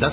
10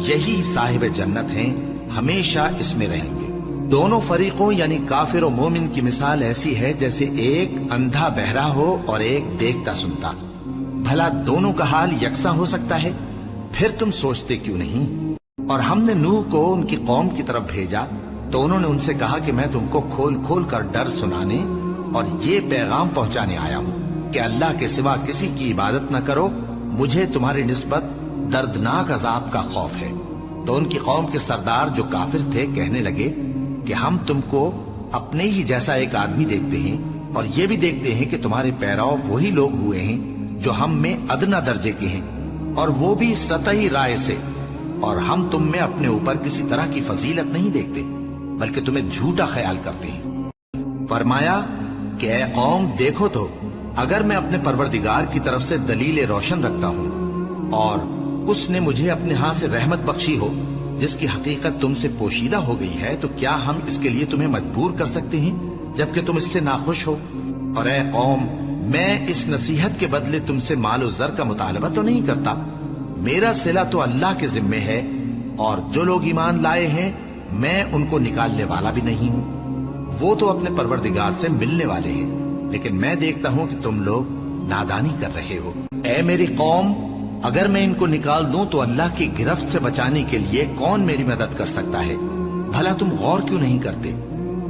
یہی صاحب جنت ہیں، ہمیشہ اس میں رہیں گے۔ دونوں فریقوں یعنی کافر و مومن کی مثال ایسی ہے جیسے ایک اندھا بہرا ہو اور ایک دیکھتا سنتا۔ بھلا دونوں کا حال یکساں ہو سکتا ہے؟ پھر تم سوچتے کیوں نہیں؟ اور ہم نے نوح کو ان کی قوم کی طرف بھیجا تو انہوں نے ان سے کہا کہ میں تم کو کھول کھول کر ڈر سنانے اور یہ پیغام پہنچانے آیا ہوں کہ اللہ کے سوا کسی کی عبادت نہ کرو، مجھے تمہاری نسبت دردناک عذاب کا خوف ہے۔ تو ان کی قوم کے سردار جو کافر تھے کہنے لگے کہ ہم تم کو اپنے ہی جیسا ایک آدمی دیکھتے ہیں اور یہ بھی دیکھتے ہیں کہ تمہارے پیرو وہی لوگ ہوئے ہیں جو ہم میں ادنا درجے کے ہیں، اور وہ بھی سطحی رائے سے، اور ہم تم میں اپنے اوپر کسی طرح کی فضیلت نہیں دیکھتے بلکہ تمہیں جھوٹا خیال کرتے ہیں۔ فرمایا کہ اے قوم دیکھو تو، اگر میں اپنے پروردگار کی طرف سے دلیل روشن رکھتا ہوں اور اس نے مجھے اپنے ہاں سے رحمت بخشی ہو جس کی حقیقت تم سے پوشیدہ ہو گئی ہے، تو کیا ہم اس کے لیے تمہیں مجبور کر سکتے ہیں جبکہ تم اس سے ناخوش ہو؟ اور اے قوم، میں اس نصیحت کے بدلے تم سے مال و زر کا مطالبہ تو نہیں کرتا، میرا صلہ تو اللہ کے ذمے ہے، اور جو لوگ ایمان لائے ہیں میں ان کو نکالنے والا بھی نہیں ہوں، وہ تو اپنے پروردگار سے ملنے والے ہیں، لیکن میں دیکھتا ہوں کہ تم لوگ نادانی کر رہے ہو۔ اے میری قوم، اگر میں ان کو نکال دوں تو اللہ کی گرفت سے بچانے کے لیے کون میری مدد کر سکتا ہے؟ بھلا تم غور کیوں نہیں کرتے؟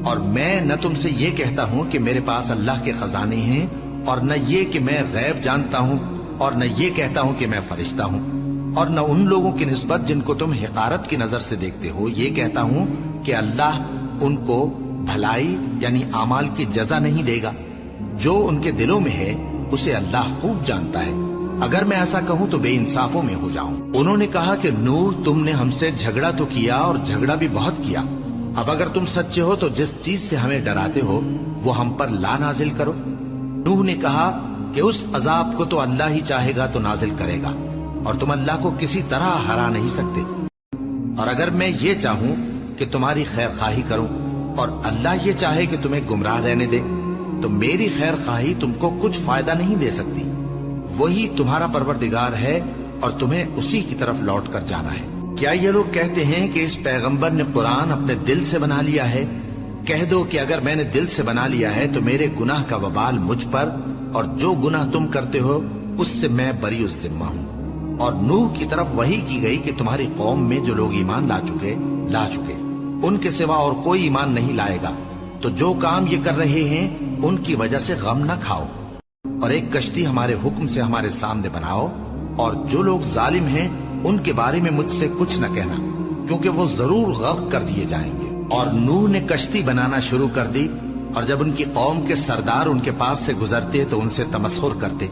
اور میں نہ تم سے یہ کہتا ہوں کہ میرے پاس اللہ کے خزانے ہیں، اور نہ یہ کہ میں غیب جانتا ہوں، اور نہ یہ کہتا ہوں کہ میں فرشتہ ہوں، اور نہ ان لوگوں کی نسبت جن کو تم حقارت کی نظر سے دیکھتے ہو یہ کہتا ہوں کہ اللہ ان کو بھلائی یعنی اعمال کی جزا نہیں دے گا۔ جو ان کے دلوں میں ہے اسے اللہ خوب جانتا ہے، اگر میں ایسا کہوں تو بے انصافوں میں ہو جاؤں۔ انہوں نے کہا کہ نوح، تم نے ہم سے جھگڑا تو کیا اور جھگڑا بھی بہت کیا، اب اگر تم سچے ہو تو جس چیز سے ہمیں ڈراتے ہو وہ ہم پر لا نازل کرو۔ نوح نے کہا کہ اس عذاب کو تو اللہ ہی چاہے گا تو نازل کرے گا، اور تم اللہ کو کسی طرح ہرا نہیں سکتے۔ اور اگر میں یہ چاہوں کہ تمہاری خیر خواہی کروں اور اللہ یہ چاہے کہ تمہیں گمراہ رہنے دے تو میری خیر خواہی تم کو کچھ فائدہ نہیں دے سکتی۔ وہی تمہارا پروردگار ہے اور تمہیں اسی کی طرف لوٹ کر جانا ہے۔ کیا یہ لوگ کہتے ہیں کہ اس پیغمبر نے قرآن اپنے دل سے بنا لیا ہے؟ کہہ دو کہ اگر میں نے دل سے بنا لیا ہے تو میرے گناہ کا وبال مجھ پر، اور جو گناہ تم کرتے ہو اس سے میں بری الذمہ ہوں۔ اور نوح کی طرف وحی کی گئی کہ تمہاری قوم میں جو لوگ ایمان لا چکے ان کے سوا اور کوئی ایمان نہیں لائے گا، تو جو کام یہ کر رہے ہیں ان کی وجہ سے غم نہ کھاؤ، اور ایک کشتی ہمارے حکم سے ہمارے سامنے بناؤ، اور جو لوگ ظالم ہیں ان کے بارے میں مجھ سے کچھ نہ کہنا، کیونکہ وہ ضرور غرق کر دیے جائیں گے۔ اور نوح نے کشتی بنانا شروع کر دی، اور جب ان کی قوم کے سردار ان کے پاس سے گزرتے تو ان سے تمسخر کرتے۔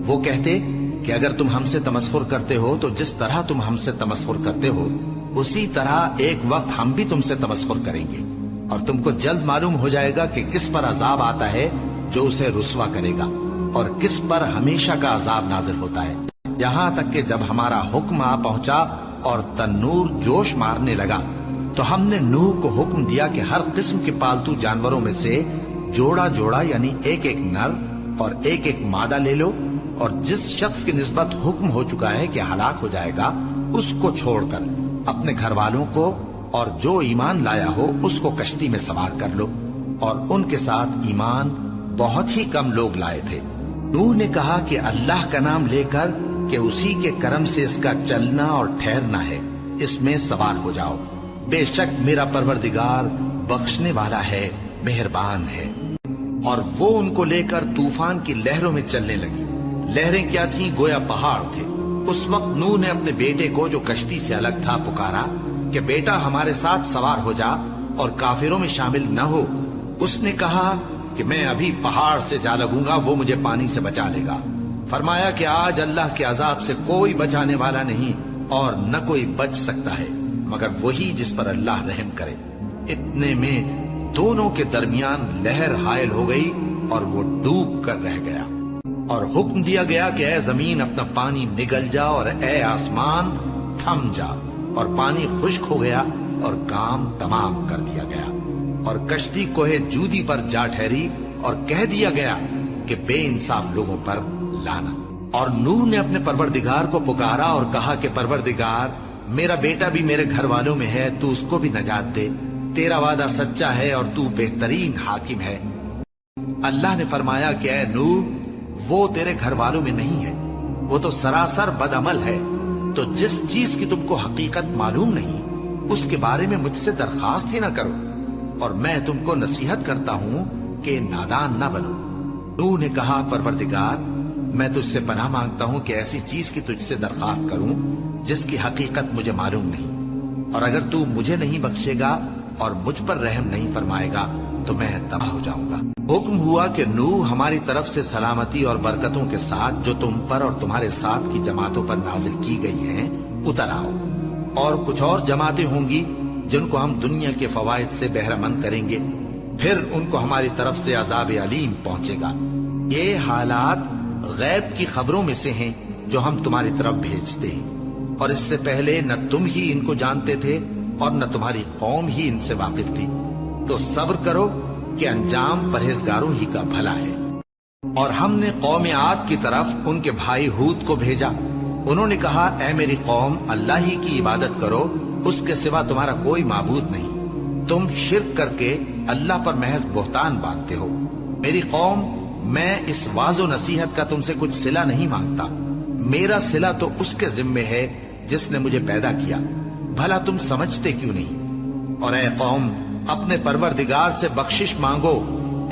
وہ کہتے کہ اگر تم ہم سے تمسخر کرتے ہو تو جس طرح تم ہم سے تمسخر کرتے ہو اسی طرح ایک وقت ہم بھی تم سے تمسخر کریں گے، اور تم کو جلد معلوم ہو جائے گا کہ کس پر عذاب آتا ہے جو اسے رسوا کرے گا، اور کس پر ہمیشہ کا عذاب نازل ہوتا ہے، یہاں تک کہ جب ہمارا حکم آ پہنچا اور تنور جوش مارنے لگا تو ہم نے نوح کو حکم دیا کہ ہر قسم کے پالتو جانوروں میں سے جوڑا جوڑا یعنی ایک ایک نر اور ایک ایک مادہ لے لو، اور جس شخص کی نسبت حکم ہو چکا ہے کہ ہلاک ہو جائے گا اس کو چھوڑ کر اپنے گھر والوں کو اور جو ایمان لایا ہو اس کو کشتی میں سوار کر لو۔ اور ان کے ساتھ ایمان بہت ہی کم لوگ لائے تھے۔ نوح نے کہا کہ اللہ کا نام لے کر کہ اسی کے کرم سے اس کا چلنا اور ٹھہرنا ہے، اس میں سوار ہو جاؤ، بے شک میرا پروردگار بخشنے والا ہے، مہربان ہے۔ اور وہ ان کو لے کر طوفان کی لہروں میں چلنے لگی۔ لہریں کیا تھیں؟ گویا پہاڑ تھے۔ اس وقت نوح نے اپنے بیٹے کو جو کشتی سے الگ تھا پکارا کہ بیٹا ہمارے ساتھ سوار ہو جا اور کافروں میں شامل نہ ہو۔ اس نے کہا کہ میں ابھی پہاڑ سے جا لگوں گا، وہ مجھے پانی سے بچا لے گا۔ فرمایا کہ آج اللہ کے عذاب سے کوئی بچانے والا نہیں اور نہ کوئی بچ سکتا ہے مگر وہی جس پر اللہ رحم کرے۔ اتنے میں دونوں کے درمیان لہر حائل ہو گئی اور وہ ڈوب کر رہ گیا، اور حکم دیا گیا کہ اے زمین اپنا پانی نگل جا اور اے آسمان تھم جا، اور پانی خشک ہو گیا اور کام تمام کر دیا گیا، اور کشتی کوہ جودی پر جا ٹھہری، اور کہہ دیا گیا کہ بے انصاف لوگوں پر لعنت۔ اور نوح نے اپنے پروردگار کو پکارا اور کہا کہ پروردگار میرا بیٹا بھی میرے گھر والوں میں ہے، تو اس کو بھی نجات دے، تیرا وعدہ سچا ہے اور تو بہترین حاکم ہے۔ اللہ نے فرمایا کہ اے نوح، وہ تیرے گھر والوں میں نہیں ہے، وہ تو سراسر بدعمل ہے، تو جس چیز کی تم کو حقیقت معلوم نہیں اس کے بارے میں مجھ سے درخواست ہی نہ کرو، اور میں تم کو نصیحت کرتا ہوں کہ نادان نہ بنو۔ نوح نے کہا پروردگار، میں تجھ سے پناہ مانگتا ہوں کہ ایسی چیز کی تجھ سے درخواست کروں جس کی حقیقت مجھے معلوم نہیں، اور اگر تو مجھے نہیں بخشے گا اور مجھ پر رحم نہیں فرمائے گا تو میں تباہ ہو جاؤں گا۔ حکم ہوا کہ نوح ہماری طرف سے سلامتی اور برکتوں کے ساتھ جو تم پر اور تمہارے ساتھ کی جماعتوں پر نازل کی گئی ہیں اتر آؤ، اور کچھ اور جماعتیں ہوں گی جن کو ہم دنیا کے فوائد سے بہرہ مند کریں گے، پھر ان کو ہماری طرف سے عذاب علیم پہنچے گا۔ یہ حالات غیب کی خبروں میں سے ہیں جو ہم تمہاری طرف بھیجتے ہیں، اور اس سے پہلے نہ تم ہی ان کو جانتے تھے اور نہ تمہاری قوم ہی ان سے واقف تھی، تو صبر کرو کہ انجام پرہیزگاروں ہی کا بھلا ہے۔ اور ہم نے قوم عاد کی طرف ان کے بھائی ہود کو بھیجا، انہوں نے کہا اے میری قوم، اللہ ہی کی عبادت کرو، اس کے سوا تمہارا کوئی معبود نہیں، تم شرک کر کے اللہ پر محض بہتان باندھتے ہو۔ میری قوم، میں اس واعظ و نصیحت کا تم سے کچھ صلہ نہیں مانگتا، میرا صلہ تو اس کے ذمے ہے جس نے مجھے پیدا کیا، بھلا تم سمجھتے کیوں نہیں؟ اور اے قوم، اپنے پروردگار سے بخشش مانگو،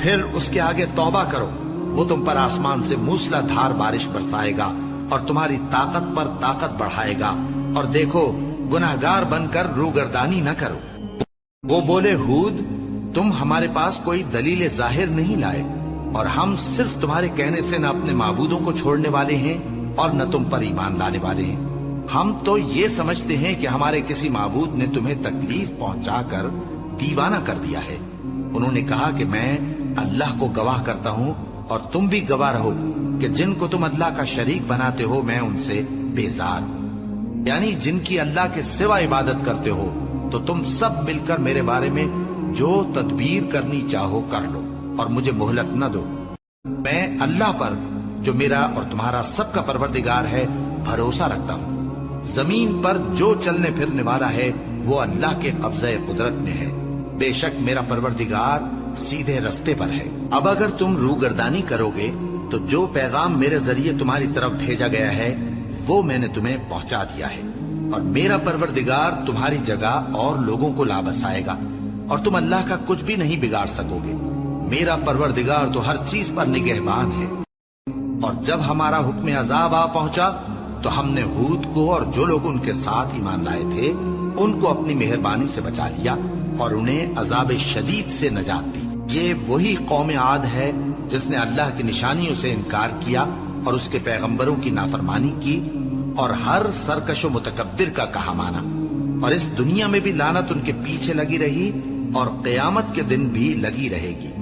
پھر اس کے آگے توبہ کرو، وہ تم پر آسمان سے موسلا دھار بارش برسائے گا اور تمہاری طاقت پر طاقت بڑھائے گا، اور دیکھو گناہگار بن کر روگردانی نہ کرو۔ وہ بولے ہود، تم ہمارے پاس کوئی دلیل ظاہر نہیں لائے، اور ہم صرف تمہارے کہنے سے نہ اپنے معبودوں کو چھوڑنے والے ہیں اور نہ تم پر ایمان لانے والے ہیں، ہم تو یہ سمجھتے ہیں کہ ہمارے کسی معبود نے تمہیں تکلیف پہنچا کر دیوانہ کر دیا ہے۔ انہوں نے کہا کہ میں اللہ کو گواہ کرتا ہوں اور تم بھی گواہ رہو کہ جن کو تم اللہ کا شریک بناتے ہو میں ان سے بیزار ہوں، یعنی جن کی اللہ کے سوا عبادت کرتے ہو، تو تم سب مل کر میرے بارے میں جو تدبیر کرنی چاہو کر لو اور مجھے مہلت نہ دو۔ میں اللہ پر جو میرا اور تمہارا سب کا پروردگار ہے بھروسہ رکھتا ہوں، زمین پر جو چلنے پھرنے والا ہے وہ اللہ کے قبضہ قدرت میں ہے، بے شک میرا پروردگار سیدھے رستے پر ہے۔ اب اگر تم روگردانی کرو گے تو جو پیغام میرے ذریعے تمہاری طرف بھیجا گیا ہے وہ میں نے تمہیں پہنچا دیا ہے، اور میرا پروردگار تمہاری جگہ اور لوگوں کو لا بسائے گا، اور تم اللہ کا کچھ بھی نہیں بگاڑ سکو گے، میرا پروردگار تو ہر چیز پر نگہبان ہے۔ اور جب ہمارا حکم عذاب آ پہنچا تو ہم نے ہود کو اور جو لوگ ان کے ساتھ ایمان لائے تھے ان کو اپنی مہربانی سے بچا لیا اور انہیں عذاب شدید سے نجات دی۔ یہ وہی قوم عاد ہے جس نے اللہ کی نشانیوں سے انکار کیا اور اس کے پیغمبروں کی نافرمانی کی اور ہر سرکش و متکبر کا کہا مانا، اور اس دنیا میں بھی لعنت ان کے پیچھے لگی رہی اور قیامت کے دن بھی لگی رہے گی۔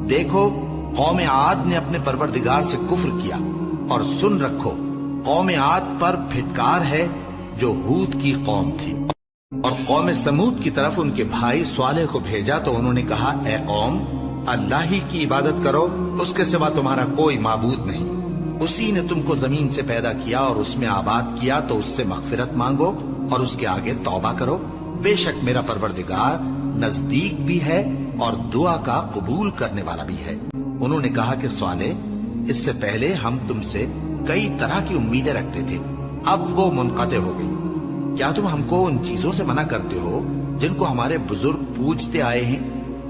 دیکھو قوم عاد نے اپنے پروردگار سے کفر کیا، اور سن رکھو قوم عاد پر پھٹکار ہے جو ہود کی قوم تھی۔ اور قوم سمود کی طرف ان کے بھائی صالح کو بھیجا تو انہوں نے کہا اے قوم، اللہ ہی کی عبادت کرو، اس کے سوا تمہارا کوئی معبود نہیں، اسی نے تم کو زمین سے پیدا کیا اور اس میں آباد کیا، تو اس سے مغفرت مانگو اور اس کے آگے توبہ کرو، بے شک میرا پروردگار نزدیک بھی ہے اور دعا کا قبول کرنے والا بھی ہے۔ انہوں نے کہا کہ صالح، اس سے پہلے ہم تم سے کئی طرح کی امیدیں رکھتے تھے، اب وہ منقطع ہو گئی، کیا تم ہم کو ان چیزوں سے منع کرتے ہو جن کو ہمارے بزرگ پوجتے آئے ہیں،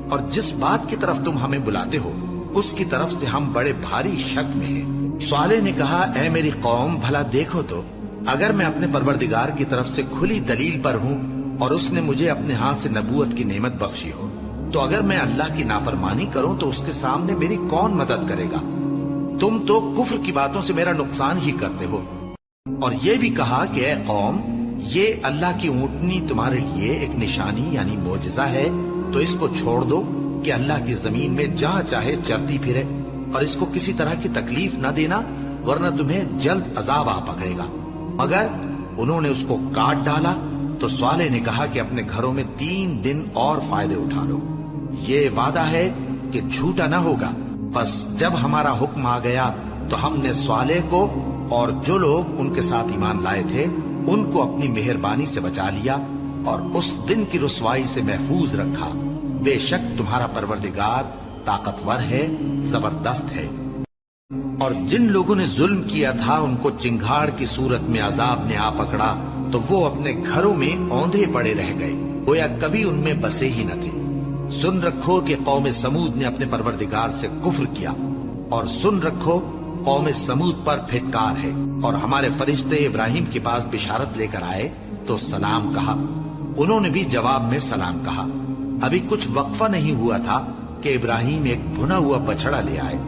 اور جس بات کی طرف تم ہمیں بلاتے ہو اس کی طرف سے ہم بڑے بھاری شک میں ہیں۔ صالح نے کہا اے میری قوم، بھلا دیکھو تو اگر میں اپنے پروردگار کی طرف سے کھلی دلیل پر ہوں اور اس نے مجھے اپنے ہاتھ سے نبوت کی نعمت بخشی ہو، تو اگر میں اللہ کی نافرمانی کروں تو اس کے سامنے میری کون مدد کرے گا؟ تم تو کفر کی باتوں سے میرا نقصان ہی کرتے ہو۔ اور یہ بھی کہا کہ اے قوم، یہ اللہ کی اونٹنی تمہارے لیے ایک نشانی یعنی معجزہ ہے، تو اس کو چھوڑ دو کہ اللہ کی زمین میں جہاں چاہے چرتی پھرے، اور اس کو کسی طرح کی تکلیف نہ دینا ورنہ تمہیں جلد عذاب آ پکڑے گا۔ مگر انہوں نے اس کو کاٹ ڈالا تو صالح نے کہا کہ اپنے گھروں میں 3 دن اور فائدے اٹھا لو، یہ وعدہ ہے کہ جھوٹا نہ ہوگا۔ بس جب ہمارا حکم آ گیا تو ہم نے صالح کو اور جو لوگ ان کے ساتھ ایمان لائے تھے ان کو اپنی مہربانی سے بچا لیا اور اس دن کی رسوائی سے محفوظ رکھا۔ بے شک تمہارا پروردگار طاقتور ہے، زبردست ہے۔ اور جن لوگوں نے ظلم کیا تھا ان کو چنگھاڑ کی صورت میں عذاب نے آ پکڑا تو وہ اپنے گھروں میں اوندھے پڑے رہ گئے، گویا کبھی ان میں بسے ہی نہ تھے۔ سن رکھو کہ قوم سمود نے اپنے پروردگار سے کفر کیا، اور سن رکھو قوم سمود پر پھٹکار ہے۔ اور ہمارے فرشتے ابراہیم کے پاس بشارت لے کر آئے تو سلام کہا، انہوں نے بھی جواب میں سلام کہا۔ ابھی کچھ وقفہ نہیں ہوا تھا کہ ابراہیم ایک بھنا ہوا بچڑا لے آئے۔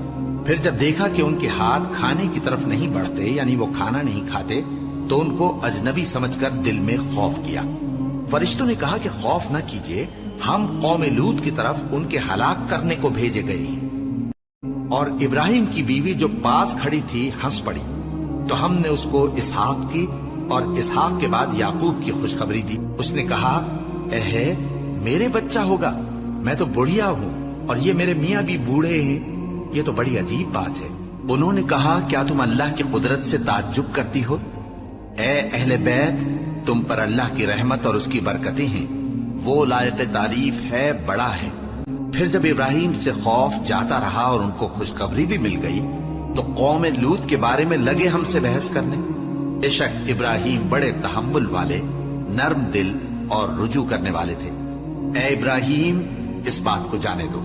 پھر جب دیکھا کہ ان کے ہاتھ کھانے کی طرف نہیں بڑھتے، یعنی وہ کھانا نہیں کھاتے، تو ان کو اجنبی سمجھ کر دل میں خوف کیا۔ فرشتوں نے کہا کہ خوف نہ کیجیے، ہم قوم لوط کی طرف ان کے ہلاک کرنے کو بھیجے گئے ہیں۔ اور ابراہیم کی بیوی جو پاس کھڑی تھی ہنس پڑی، تو ہم نے اس کو اسحاق کی اور اسحاق کے بعد یعقوب کی خوشخبری دی۔ اس نے کہا، اے میرے بچہ ہوگا، میں تو بڑھیا ہوں اور یہ میرے میاں بھی بوڑھے ہیں، یہ تو بڑی عجیب بات ہے۔ انہوں نے کہا، کیا تم اللہ کی قدرت سے تعجب کرتی ہو؟ اے اہل بیت، تم پر اللہ کی رحمت اور اس کی برکتیں ہیں، وہ لائق تعریف ہے، بڑا ہے۔ پھر جب ابراہیم سے خوف جاتا رہا اور ان کو خوشخبری بھی مل گئی تو قوم لوط کے بارے میں لگے ہم سے بحث کرنے۔ بے شک ابراہیم بڑے تحمل والے، نرم دل اور رجوع کرنے والے تھے۔ اے ابراہیم، اس بات کو جانے دو،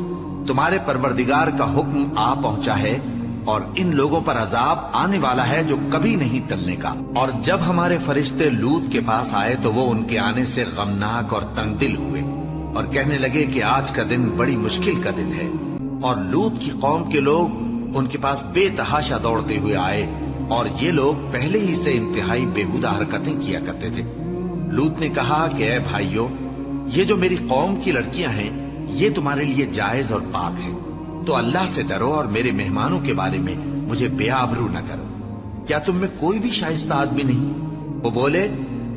تمہارے پروردگار کا حکم آ پہنچا ہے اور ان لوگوں پر عذاب آنے والا ہے جو کبھی نہیں ٹلنے کا۔ اور جب ہمارے فرشتے لوط کے پاس آئے تو وہ ان کے آنے سے غمناک اور تنگ دل ہوئے اور کہنے لگے کہ آج کا دن بڑی مشکل کا دن ہے۔ اور لوط کی قوم کے لوگ ان کے پاس بے تحاشا دوڑتے ہوئے آئے، اور یہ لوگ پہلے ہی سے انتہائی بےہودہ حرکتیں کیا کرتے تھے۔ لوط نے کہا کہ اے بھائیو، یہ جو میری قوم کی لڑکیاں ہیں یہ تمہارے لیے جائز اور پاک ہیں، تو اللہ سے ڈرو اور میرے مہمانوں کے بارے میں مجھے بے آبرو نہ کرو۔ کیا تم میں کوئی بھی شائستہ آدمی نہیں؟ وہ بولے،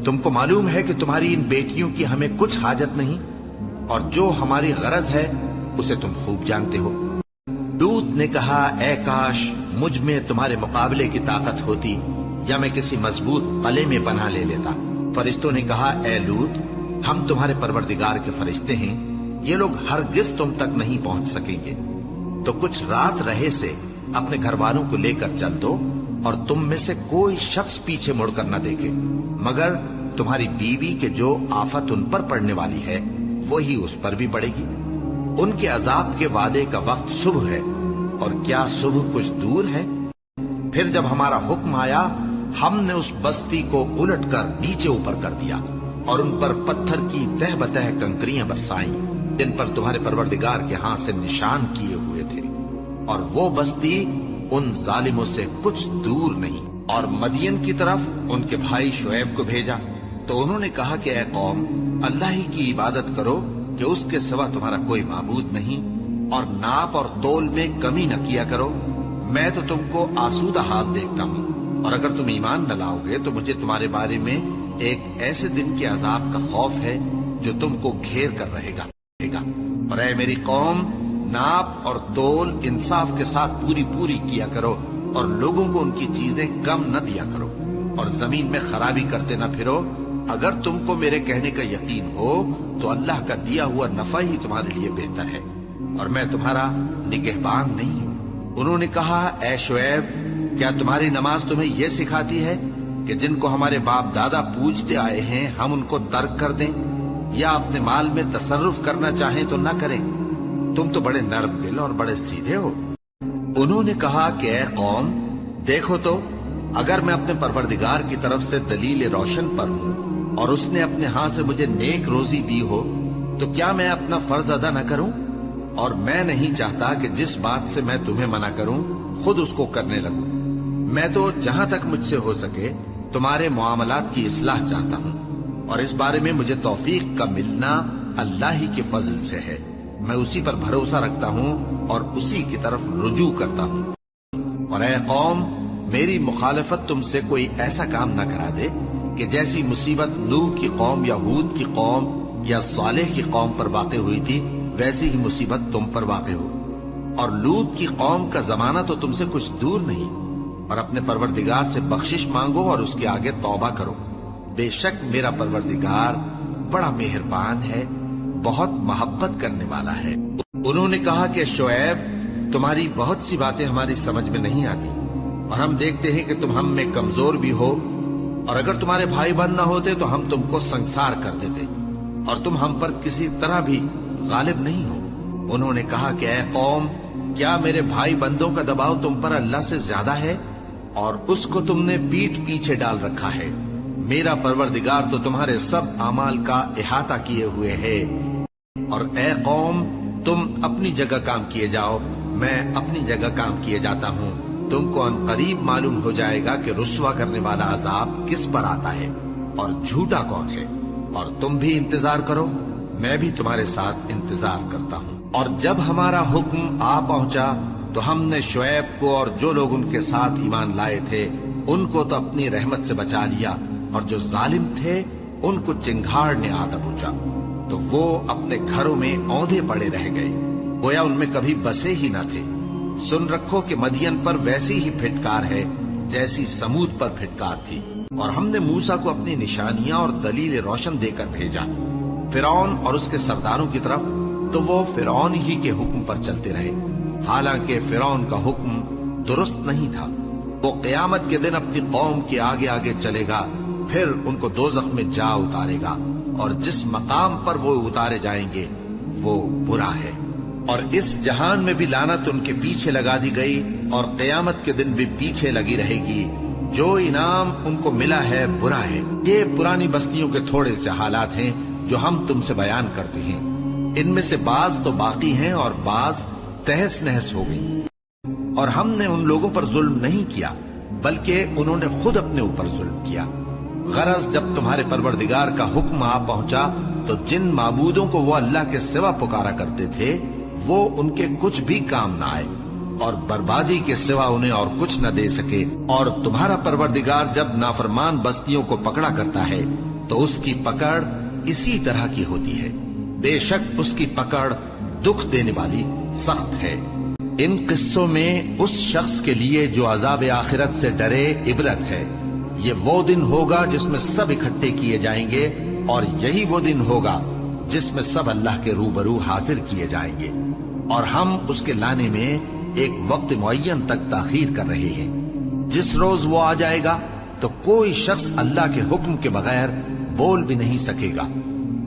تم کو معلوم ہے کہ تمہاری ان بیٹیوں کی ہمیں کچھ حاجت نہیں، اور جو ہماری غرض ہے اسے تم خوب جانتے ہو۔ لوط نے کہا، اے کاش مجھ میں تمہارے مقابلے کی طاقت ہوتی، یا میں کسی مضبوط قلعے میں پناہ لے لیتا۔ فرشتوں نے کہا، اے لوط، ہم تمہارے پروردگار کے فرشتے ہیں، یہ لوگ ہرگز تم تک نہیں پہنچ سکیں گے، تو کچھ رات رہے سے اپنے گھر والوں کو لے کر چل دو، اور تم میں سے کوئی شخص پیچھے مڑ کر نہ دیکھے، مگر تمہاری بیوی کے جو آفت ان پر پڑنے والی ہے وہی اس پر بھی پڑے گی۔ ان کے عذاب کے وعدے کا وقت صبح ہے، اور کیا صبح کچھ دور ہے؟ پھر جب ہمارا حکم آیا ہم نے اس بستی کو الٹ کر نیچے اوپر کر دیا اور ان پر پتھر کی تہ بتہ کنکریاں برسائیں جن پر تمہارے پروردگار کے ہاں سے نشان کیے ہوئے تھے، اور وہ بستی ان ظالموں سے کچھ دور نہیں۔ اور مدین کی طرف ان کے بھائی شعیب کو بھیجا تو انہوں نے کہا کہ اے قوم، اللہ ہی کی عبادت کرو کہ اس کے سوا تمہارا کوئی معبود نہیں، اور ناپ اور تول میں کمی نہ کیا کرو، میں تو تم کو آسودہ حال دیکھتا ہوں، اور اگر تم ایمان نہ لاؤ گے تو مجھے تمہارے بارے میں ایک ایسے دن کے عذاب کا خوف ہے جو تم کو گھیر کر رہے گا۔ اور اے میری قوم، ناپ اور تول انصاف کے ساتھ پوری کیا کرو، اور لوگوں کو ان کی چیزیں کم نہ دیا کرو، اور زمین میں خرابی کرتے نہ پھرو۔ اگر تم کو میرے کہنے کا یقین ہو تو اللہ کا دیا ہوا نفع ہی تمہارے لیے بہتر ہے، اور میں تمہارا نگہبان نہیں ہوں۔ انہوں نے کہا، اے شعیب، کیا تمہاری نماز تمہیں یہ سکھاتی ہے کہ جن کو ہمارے باپ دادا پوجتے آئے ہیں ہم ان کو ترک کر دیں، یا اپنے مال میں تصرف کرنا چاہیں تو نہ کریں؟ تم تو بڑے نرم دل اور بڑے سیدھے ہو۔ انہوں نے کہا کہ اے قوم، دیکھو تو اگر میں اپنے پروردگار کی طرف سے دلیل روشن پر ہوں اور اس نے اپنے ہاں سے مجھے نیک روزی دی ہو تو کیا میں اپنا فرض ادا نہ کروں؟ اور میں نہیں چاہتا کہ جس بات سے میں تمہیں منع کروں خود اس کو کرنے لگوں۔ میں تو جہاں تک مجھ سے ہو سکے تمہارے معاملات کی اصلاح چاہتا ہوں، اور اس بارے میں مجھے توفیق کا ملنا اللہ ہی کے فضل سے ہے۔ میں اسی پر بھروسہ رکھتا ہوں اور اسی کی طرف رجوع کرتا ہوں۔ اور اے قوم، میری مخالفت تم سے کوئی ایسا کام نہ کرا دے کہ جیسی مصیبت نوح کی قوم یا ہود کی قوم یا صالح کی قوم پر واقع ہوئی تھی ویسی ہی مصیبت تم پر واقع ہو۔ اور لوط کی قوم کا زمانہ تو تم سے کچھ دور نہیں، اور اپنے پروردگار سے بخشش مانگو اور اس کے آگے توبہ کرو، بے شک میرا پروردگار بڑا مہربان ہے، بہت محبت کرنے والا ہے۔ انہوں نے کہا کہ شعیب، تمہاری بہت سی باتیں ہماری سمجھ میں نہیں آتی، اور ہم دیکھتے ہیں کہ تم ہم میں کمزور بھی ہو، اور اگر تمہارے بھائی بند نہ ہوتے تو ہم تم کو سنسار کر دیتے، اور تم ہم پر کسی طرح بھی غالب نہیں ہو۔ انہوں نے کہا کہ اے قوم، کیا میرے بھائی بندوں کا دباؤ تم پر اللہ سے زیادہ ہے، اور اس کو تم نے پیٹھ پیچھے ڈال رکھا ہے؟ میرا پروردگار تو تمہارے سب اعمال کا احاطہ کیے ہوئے ہے۔ اور اے قوم، تم اپنی جگہ کام کیے جاؤ، میں اپنی جگہ کام کیے جاتا ہوں۔ تم کو ان قریب معلوم ہو جائے گا کہ رسوا کرنے والا عذاب کس پر آتا ہے اور جھوٹا کون ہے، اور تم بھی انتظار کرو، میں بھی تمہارے ساتھ انتظار کرتا ہوں۔ اور جب ہمارا حکم آ پہنچا تو ہم نے شعیب کو اور جو لوگ ان کے ساتھ ایمان لائے تھے ان کو تو اپنی رحمت سے بچا لیا، اور جو ظالم تھے ان کو چنگھاڑ نے آ دبوچا، تو وہ اپنے گھروں میں اوندھے پڑے رہ گئے، گویا ان میں کبھی بسے ہی نہ تھے۔ سن رکھو کہ مدین پر ویسی ہی پھٹکار ہے جیسی سمود پر پھٹکار تھی، اور ہم نے موسیٰ کو اپنی نشانیاں اور دلیل روشن دے کر بھیجا فرعون اور اس کے سرداروں کی طرف، تو وہ فرعون ہی کے حکم پر چلتے رہے، حالانکہ فرعون کا حکم درست نہیں تھا۔ وہ قیامت کے دن اپنی قوم کے آگے آگے چلے گا، پھر ان کو دوزخ میں جا اتارے گا، اور جس مقام پر وہ اتارے جائیں گے وہ برا ہے۔ اور اس جہان میں بھی لعنت ان کے پیچھے لگا دی گئی، اور قیامت کے دن بھی پیچھے لگی رہے گی۔ جو انعام ان کو ملا ہے برا ہے۔ یہ پرانی بستیوں کے تھوڑے سے حالات ہیں جو ہم تم سے بیان کرتے ہیں، ان میں سے بعض تو باقی ہیں اور بعض تہس نہس ہو گئی۔ اور ہم نے ان لوگوں پر ظلم نہیں کیا، بلکہ انہوں نے خود اپنے اوپر ظلم کیا۔ غرض جب تمہارے پروردگار کا حکم آ پہنچا تو جن معبودوں کو وہ اللہ کے سوا پکارا کرتے تھے وہ ان کے کچھ بھی کام نہ آئے، اور بربادی کے سوا انہیں اور کچھ نہ دے سکے۔ اور تمہارا پروردگار جب نافرمان بستیوں کو پکڑا کرتا ہے تو اس کی پکڑ اسی طرح کی ہوتی ہے، بے شک اس کی پکڑ دکھ دینے والی سخت ہے۔ ان قصوں میں اس شخص کے لیے جو عذاب آخرت سے ڈرے عبرت ہے۔ یہ وہ دن ہوگا جس میں سب اکٹھے کیے جائیں گے، اور یہی وہ دن ہوگا جس میں سب اللہ کے روبرو حاضر کیے جائیں گے، اور ہم اس کے لانے میں ایک وقت معین تک تاخیر کر رہے ہیں۔ جس روز وہ آ جائے گا تو کوئی شخص اللہ کے حکم کے بغیر بول بھی نہیں سکے گا۔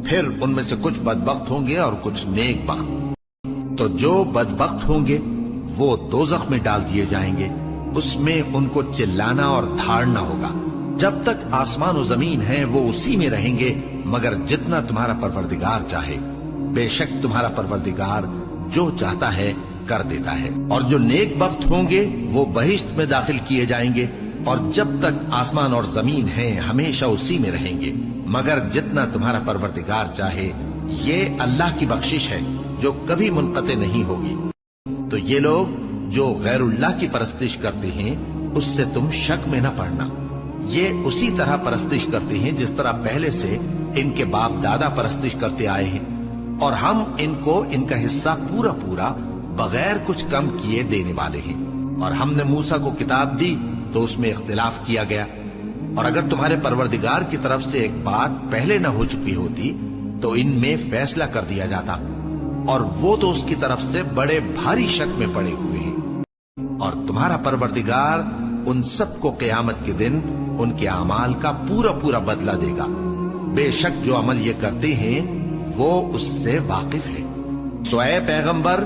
پھر ان میں سے کچھ بدبخت ہوں گے اور کچھ نیک بخت۔ تو جو بدبخت ہوں گے وہ دوزخ میں ڈال دیے جائیں گے، اس میں ان کو چلانا اور دھاڑنا ہوگا۔ جب تک آسمان و زمین ہیں وہ اسی میں رہیں گے مگر جتنا تمہارا پروردگار چاہے۔ بے شک تمہارا پروردگار جو چاہتا ہے کر دیتا ہے۔ اور جو نیک بخت ہوں گے وہ بہشت میں داخل کیے جائیں گے، اور جب تک آسمان اور زمین ہیں ہمیشہ اسی میں رہیں گے مگر جتنا تمہارا پروردگار چاہے۔ یہ اللہ کی بخشش ہے جو کبھی منقطع نہیں ہوگی۔ تو یہ لوگ جو غیر اللہ کی پرستش کرتے ہیں اس سے تم شک میں نہ پڑنا۔ یہ اسی طرح پرستش کرتے ہیں جس طرح پہلے سے ان کے باپ دادا پرستش کرتے آئے ہیں، اور ہم ان کو ان کا حصہ پورا پورا بغیر کچھ کم کیے دینے والے ہیں۔ اور ہم نے موسیٰ کو کتاب دی تو اس میں اختلاف کیا گیا، اور اگر تمہارے پروردگار کی طرف سے ایک بات پہلے نہ ہو چکی ہوتی تو ان میں فیصلہ کر دیا جاتا، اور وہ تو اس کی طرف سے بڑے بھاری شک میں پڑے ہوئے ہیں۔ اور تمہارا پروردگار ان سب کو قیامت کے دن ان کے اعمال کا پورا پورا بدلہ دے گا۔ بے شک جو عمل یہ کرتے ہیں وہ اس سے واقف ہے۔ سو اے پیغمبر،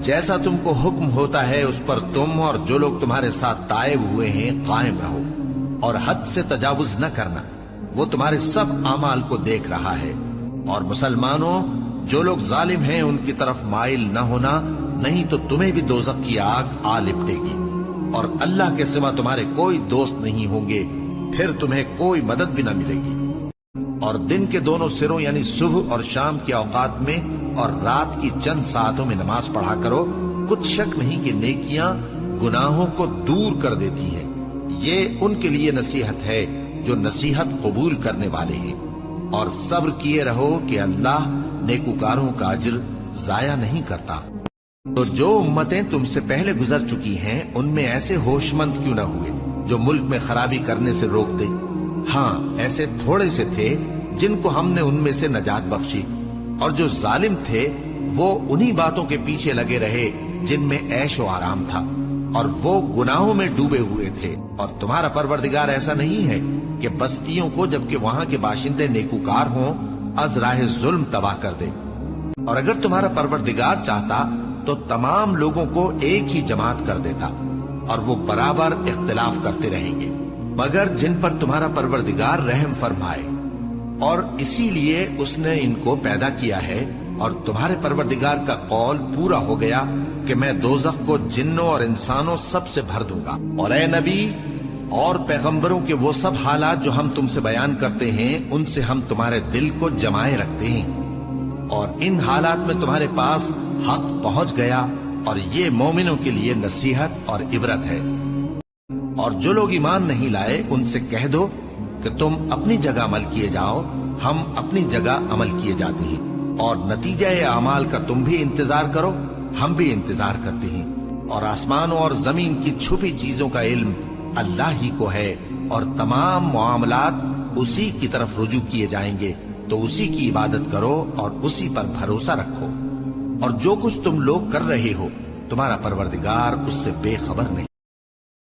جیسا تم کو حکم ہوتا ہے اس پر تم اور جو لوگ تمہارے ساتھ تائب ہوئے ہیں قائم رہو، اور حد سے تجاوز نہ کرنا، وہ تمہارے سب اعمال کو دیکھ رہا ہے۔ اور مسلمانوں، جو لوگ ظالم ہیں ان کی طرف مائل نہ ہونا، نہیں تو تمہیں بھی دوزخ کی آگ آ لپٹے گی، اور اللہ کے سوا تمہارے کوئی دوست نہیں ہوں گے، پھر تمہیں کوئی مدد بھی نہ ملے گی۔ اور دن کے دونوں سروں یعنی صبح اور شام کے اوقات میں اور رات کی چند ساعتوں میں نماز پڑھا کرو، کچھ شک نہیں کہ نیکیاں گناہوں کو دور کر دیتی ہیں۔ یہ ان کے لیے نصیحت ہے جو نصیحت قبول کرنے والے ہیں۔ اور صبر کیے رہو کہ اللہ نیکوکاروں کا اجر ضائع نہیں کرتا۔ تو جو امتیں تم سے پہلے گزر چکی ہیں ان میں ایسے ہوش مند کیوں نہ ہوئے جو ملک میں خرابی کرنے سے روک دے؟ ہاں ایسے تھوڑے سے تھے جن کو ہم نے ان میں سے نجات بخشی، اور جو ظالم تھے وہ انہی باتوں کے پیچھے لگے رہے جن میں عیش و آرام تھا، اور وہ گناہوں میں ڈوبے ہوئے تھے۔ اور تمہارا پروردگار ایسا نہیں ہے کہ بستیوں کو جبکہ وہاں کے باشندے نیکوکار ہوں از راہ ظلم تباہ کر دے۔ اور اگر تمہارا پروردگار چاہتا تو تمام لوگوں کو ایک ہی جماعت کر دیتا، اور وہ برابر اختلاف کرتے رہیں گے، مگر جن پر تمہارا پروردگار رحم فرمائے، اور اسی لیے اس نے ان کو پیدا کیا ہے۔ اور تمہارے پروردگار کا قول پورا ہو گیا کہ میں دوزخ کو جنوں اور انسانوں سب سے بھر دوں گا۔ اور اے نبی اور پیغمبروں کے وہ سب حالات جو ہم تم سے بیان کرتے ہیں، ان سے ہم تمہارے دل کو جمائے رکھتے ہیں، اور ان حالات میں تمہارے پاس حق پہنچ گیا، اور یہ مومنوں کے لیے نصیحت اور عبرت ہے۔ اور جو لوگ ایمان نہیں لائے ان سے کہہ دو کہ تم اپنی جگہ عمل کیے جاؤ، ہم اپنی جگہ عمل کیے جاتے ہیں، اور نتیجہ اعمال کا تم بھی انتظار کرو، ہم بھی انتظار کرتے ہیں۔ اور آسمانوں اور زمین کی چھپی چیزوں کا علم اللہ ہی کو ہے، اور تمام معاملات اسی کی طرف رجوع کیے جائیں گے، تو اسی کی عبادت کرو اور اسی پر بھروسہ رکھو۔ اور جو کچھ تم لوگ کر رہے ہو تمہارا پروردگار اس سے بے خبر نہیں۔